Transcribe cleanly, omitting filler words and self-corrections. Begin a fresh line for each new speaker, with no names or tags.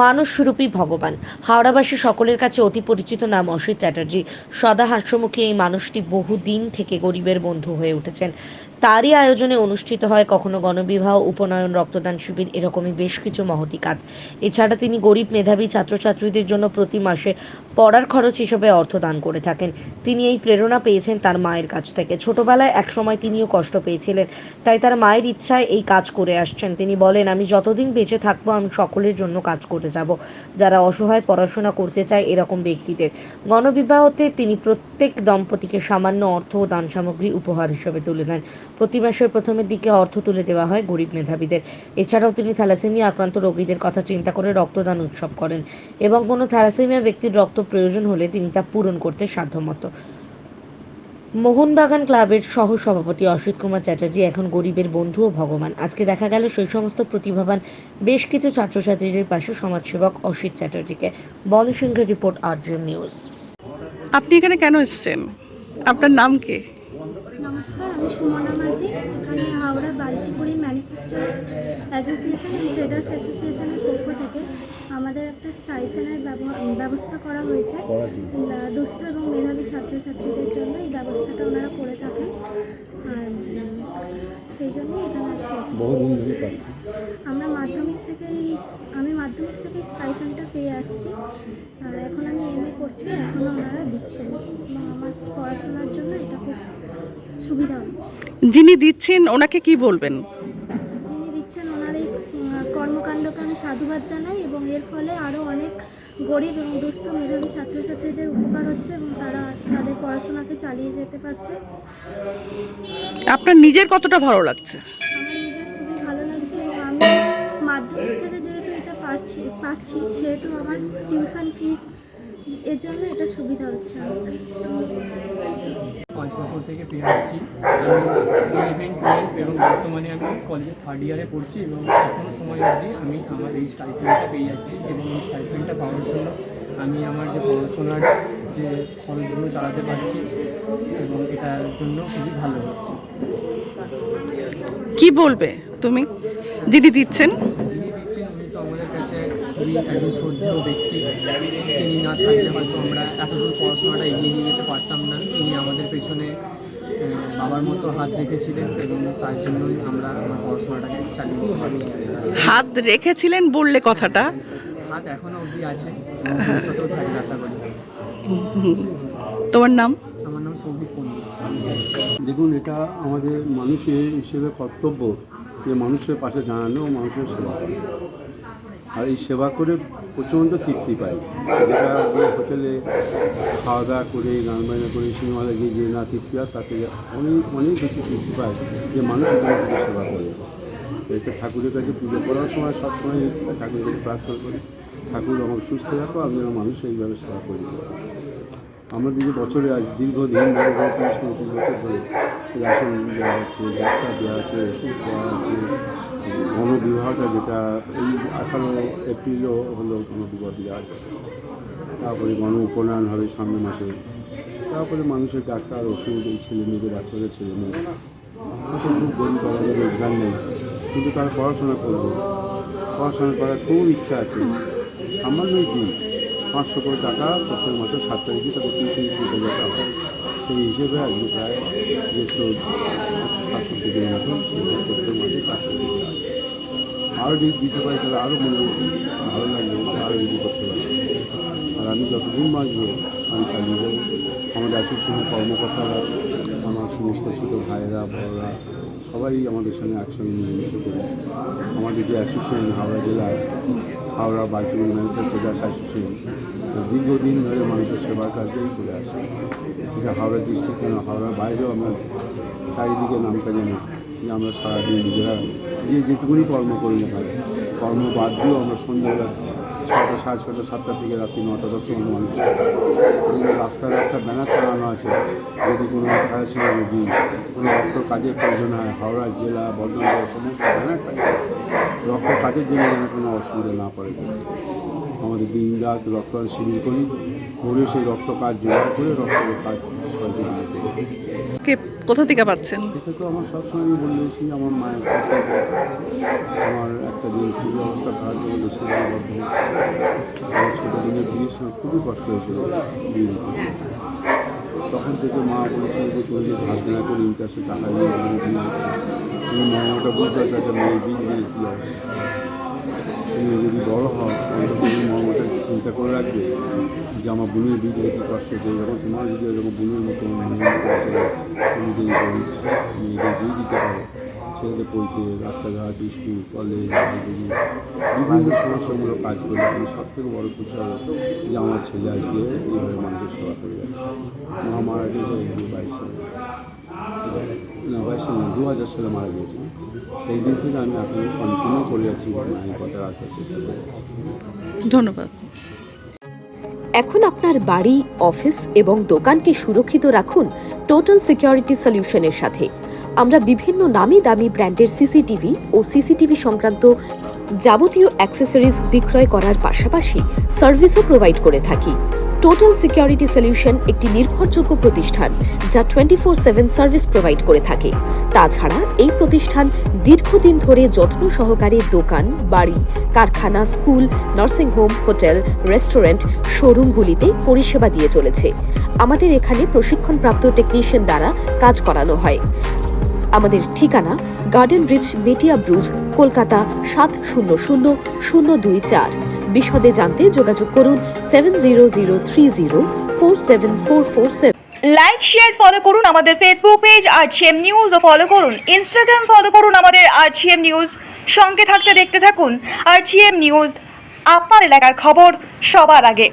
মানুষরূপী ভগবান। হাওড়াবাসী সকলের কাছে অতি পরিচিত নাম অসিত চ্যাটার্জি। সদা হাস্যমুখী এই মানুষটি বহুদিন থেকে গরিবের বন্ধু হয়ে উঠেছেন। তারই আয়োজনে অনুষ্ঠিত হয় কখনো গণবিবাহ, উপনয়ন, রক্তদান শিবির, এরকমই বেশ কিছু মহতী কাজ। এছাড়া তিনি গরিব মেধাবী ছাত্রছাত্রীদের জন্য প্রতি মাসে পড়ার খরচ হিসেবে অর্থ দান করে থাকেন। তিনি এই প্রেরণা পেয়েছেন তার মায়ের কাছ থেকে। ছোটবেলায় একসময় তিনিও কষ্ট পেয়েছিলেন, তাই তার মায়ের ইচ্ছায় এই কাজ করে আসছেন। তিনি বলেন, আমি যতদিন বেঁচে থাকবো আমি সকলের জন্য কাজ করে যাব, যারা অসহায়, পড়াশোনা করতে চায় এরকম ব্যক্তিদের। গণবিবাহতে তিনি প্রত্যেক দম্পতিকে সামান্য অর্থ ও দান সামগ্রী উপহার হিসেবে তুলে দেন। প্রতি মাসের প্রথমের দিকে অর্থ তুলে দেওয়া হয় গরিব মেধাবীদের। এছাড়াও তিনি থ্যালাসেমিয়া আক্রান্ত রোগীদের কথা চিন্তা করে রক্তদান উৎসব করেন এবং কোনো থ্যালাসেমিয়া ব্যক্তির রক্ত প্রয়োজন হলে তিনি তা পূরণ করতে সাধ্যমতো। মোহনবাগান ক্লাবের সহ সভাপতি অসিত কুমার চ্যাটার্জি এখন গরিবের বন্ধু ও ভগবান। আজকে দেখা গেল সেই সমস্ত প্রতিভাবান বেশ কিছু ছাত্রছাত্রীদের পাশে সমাজসেবক অসিত চ্যাটার্জিকে। বনসিংহের রিপোর্ট, আরজিএম নিউজ।
আপনি এখানে কেন এসেছেন? আপনার নাম কি?
নমস্কার, আমি সুমনা মাঝি। এখানে Howrah Baltipuri manufacturers association and traders অ্যাসোসিয়েশনের পক্ষ থেকে আমাদের একটা স্টাইপেন্ডের ব্যবস্থা করা হয়েছে দুস্থ এবং মেধাবী ছাত্রছাত্রীদের জন্য। এই ব্যবস্থাটা ওনারা করে থাকেন, আর সেই জন্যই এখানে আজকে এসেছি। আমি মাধ্যমিক থেকে স্টাইপেন্ডটা পেয়ে আসছি, আর এখন আমি এমএ করছি। এখনও ওনারা দিচ্ছেন এবং আমার পড়াশোনার জন্য এটা খুব সুবিধা হচ্ছে।
যিনি দিচ্ছেন ওনাকে কি বলবেন?
যিনি দিচ্ছেন ওনার এই কর্মকাণ্ডকে আমি সাধুবাদ জানাই, এবং এর ফলে আরও অনেক গরিব এবং দুস্থ মেধাবী ছাত্রছাত্রীদের উপকার হচ্ছে এবং তারা তাদের পড়াশোনাকে চালিয়ে যেতে পারছে।
আপনার নিজের কতটা ভালো লাগছে?
আমার নিজের খুবই ভালো লাগছে, এবং আমি মাধ্যমিক থেকে যেহেতু এটা পাচ্ছি সেহেতু আমার টিউশন ফিস এর জন্য এটা সুবিধা হচ্ছে আমার।
5 বছর থেকে পেয়ে আসছি। আমি 11, 12 এবং বর্তমানে আমি কলেজে 3rd ইয়ারে পড়ছি, এবং এখনও সময় অবধি আমি আমার এই স্টাইপেন্ডটা পেয়ে যাচ্ছি। এবং এই স্টাইপেন্ডটা পাওয়ার জন্য আমি আমার যে পড়াশোনার যে খরচগুলো চালাতে পারছি, এবং এটার জন্য খুবই ভালো হচ্ছে।
কি বলবে তুমি যিনি দিচ্ছেন?
যিনি দিচ্ছেন উনি তো আমাদের কাছে খুবই একজন শ্রদ্ধেয় ব্যক্তি। তিনি না থাকলে হয়তো আমরা এতদূর পড়াশোনাটা এগিয়ে নিয়ে যেতে পারতাম না। তিনি আমাদের পেছনে বাবার মতো হাত রেখেছিলেন, এবং তার জন্যই আমরা আমার পড়াশোনাটাকে চালিয়ে যেতে পারি।
হাত রেখেছিলেন বললে কথাটা,
হাত এখনও অবধি আছে, এবং ভবিষ্যতেও থাকবে আশা করি।
তোমার নাম?
আমার নাম সৌভিক পণ্ডিত।
দেখুন, এটা আমাদের মানুষের হিসেবে কর্তব্য যে মানুষের পাশে দাঁড়ানো ও মানুষের সেবা করা। আর এই সেবা করে প্রচণ্ড তৃপ্তি পাই, যেটা হোটেলে খাওয়া দাওয়া করে, গান বাজনা করে, সিনেমা লাগিয়ে যে না তৃপ্তি হয়, তাতে অনেক অনেক বেশি তৃপ্তি পায় যে মানুষ সেবা করে। এটা ঠাকুরের কাছে পুজো করার সময় সবসময় ঠাকুরের কাছে প্রার্থনা করি, ঠাকুর আমার সুস্থ রাখো, আমি যেন মানুষ এইভাবে সেবা করি। আমাদের যে বছরে আজ দীর্ঘদিন ধরে 30-35 বছর ধরে রাশন দেওয়া হচ্ছে, ডাক্তার দেওয়া হচ্ছে, ওষুধ দেওয়া হচ্ছে। গণবিবাহটা যেটা এই 18 এপ্রিলও হলো গণবিবাহ দেওয়া আছে, তারপরে গণ উপনয়ন হবে সামনের মাসে, তারপরে মানুষের ডাক্তার, ওষুধ, এই ছেলে মেয়েদের, বাচ্চাদের ছেলে মেয়ে হয়তো খুব গরিব, আমাদের রোজগার নেই, কিন্তু তারা পড়াশোনা করবে, পড়াশোনা করার খুব ইচ্ছা আছে। সামান্যই কি 500 করে টাকা প্রত্যেক মাসের 7 তারিখে তাদের টিউশন দিতে যেতে হয়। সেই হিসেবে আজকে প্রায় 700 দিনের মতন প্রত্যেক মাসে 400 দিতে হয়। আরও যদি দিতে পারি তাহলে আরও মনে ভালো লাগবে, আরও যদি করতে পারি। আর আমি যতদিন বাঁচবো আমি চালিয়ে যাবো। আমাদের অ্যাসোসিয়েশনের কর্মকর্তারা, আমার সমস্ত ছোটো ভাইয়েরা, বড়রা সবাই আমাদের সঙ্গে একসঙ্গে মিলেমিশে করি। আমাদের যে অ্যাসোসিয়েশন হাওড়া জেলার হাওড়া বাল্টিপুরি ম্যানুফ্যাকচারার্স অ্যাসোসিয়েশন দীর্ঘদিন ধরে মানুষের সেবার কাজটাই করে আসে। এটা হাওড়া ডিস্ট্রিক্ট কেন, হাওড়ার বাইরেও আমরা চারিদিকে নামটা জানি যে আমরা সারাদিন নিজেরা যে যেটুকুনি কর্ম করি না পারি, কর্ম বাদ দিয়েও আমরা সন্ধ্যাবেলা 6টা, 6:30, 7টা থেকে রাত্রি 9টা, 10টা মতো মানুষ রাস্তায় রাস্তায় ব্যানার টানানো আছে। যদি কোনো থ্যালাসেমিয়া রোগী, কোনো রক্ত কাজের প্রয়োজন হয়, হাওড়া জেলা, বর্ধমান সমস্ত ব্যানার থাকে রক্ত কাজের জন্য যেন কোনো অসুবিধা না পড়ে। আমাদের দিন রাত রক্তদান শিবির করি, করে সেই রক্ত কাজ জোগাড় করে রক্তের কাজ সহযোগিতা করি।
কোথা থেকে পাচ্ছেন?
এটা তো আমার সবসময় বলেছি, আমার মায়ের কাছে। আমার একটা দিন খুবই অবস্থা খারাপ হয়ে দেশের বাড়ি বর্ধমান। আমার ছোটো দিনের বিয়ের সময় খুবই কষ্ট হয়েছিল বিয়ে দিতে। তখন থেকে মা বলেছিল যে তুমি যে ভাত দেনা করে ইন্টারেস্টে টাকা দিয়ে বিয়ে দিচ্ছে, তুমি মর্মটা বুঝতে পারছো একটা মেয়ের বিয়ে দিয়ে কী হবে। তুমি যদি বড়ো হও তাহলে তুমি মর্মটা চিন্তা করে রাখবে যে আমার বোনের বিয়ে দিয়ে কী কষ্ট হচ্ছে। যখন তোমার যদি এরকম বোনের মতো তুমি যদি মেয়েদের বিয়ে দিতে পারো, ছেলেদের পড়তে রাস্তাঘাট, স্কুল, কলেজ, লাইব্রেরি বিভিন্ন সমস্যামূলক কাজ করে, আমি সব থেকে বড়ো খুশি হবে যে আমার ছেলে আজকে এইভাবে মানুষের সেবা করে যাচ্ছে। মা মারা গেছে 2022 সালে, না 22 সালে 2000 সালে মারা গেছে। সেই দিন থেকে আমি এখন কন্টিনিউ করে যাচ্ছি, এই কথা রাখার চেষ্টা করে যাচ্ছি।
ধন্যবাদ।
এখন আপনার বাড়ি, অফিস এবং দোকানকে সুরক্ষিত রাখুন টোটাল সিকিউরিটি সলিউশনের সাথে। আমরা বিভিন্ন নামি দামি ব্র্যান্ডের সিসিটিভি ও সিসিটিভি সংক্রান্ত যাবতীয় অ্যাক্সেসরিজ বিক্রয় করার পাশাপাশি সার্ভিসও প্রোভাইড করে থাকি। টোটাল সিকিউরিটি সলিউশন একটি নির্ভরযোগ্য প্রতিষ্ঠান যা 24/7 সার্ভিস প্রোভাইড করে থাকে। তাছাড়া এই প্রতিষ্ঠান দীর্ঘদিন ধরে যত্ন সহকারে দোকান, বাড়ি, কারখানা, স্কুল, নার্সিংহোম, হোটেল, রেস্টুরেন্ট, শোরুমগুলিতে পরিষেবা দিয়ে চলেছে। আমাদের এখানে প্রশিক্ষণপ্রাপ্ত টেকনিশিয়ান দ্বারা কাজ করানো হয়। আমাদের ঠিকানা গার্ডেন রিচ, মেটিয়া ব্রুজ, কলকাতা 700024। বিশদে জানতে যোগাযোগ করুন 7003047447।
লাইক, শেয়ার, ফলো করুন আমাদের ফেসবুক পেজ RGM নিউজ ও ফলো করুন ইনস্টাগ্রাম, ফলো করুন আমাদের RGM নিউজ। সঙ্গে থাকতে দেখতে থাকুন RGM নিউজ, আপনার এলাকার খবর সবার আগে।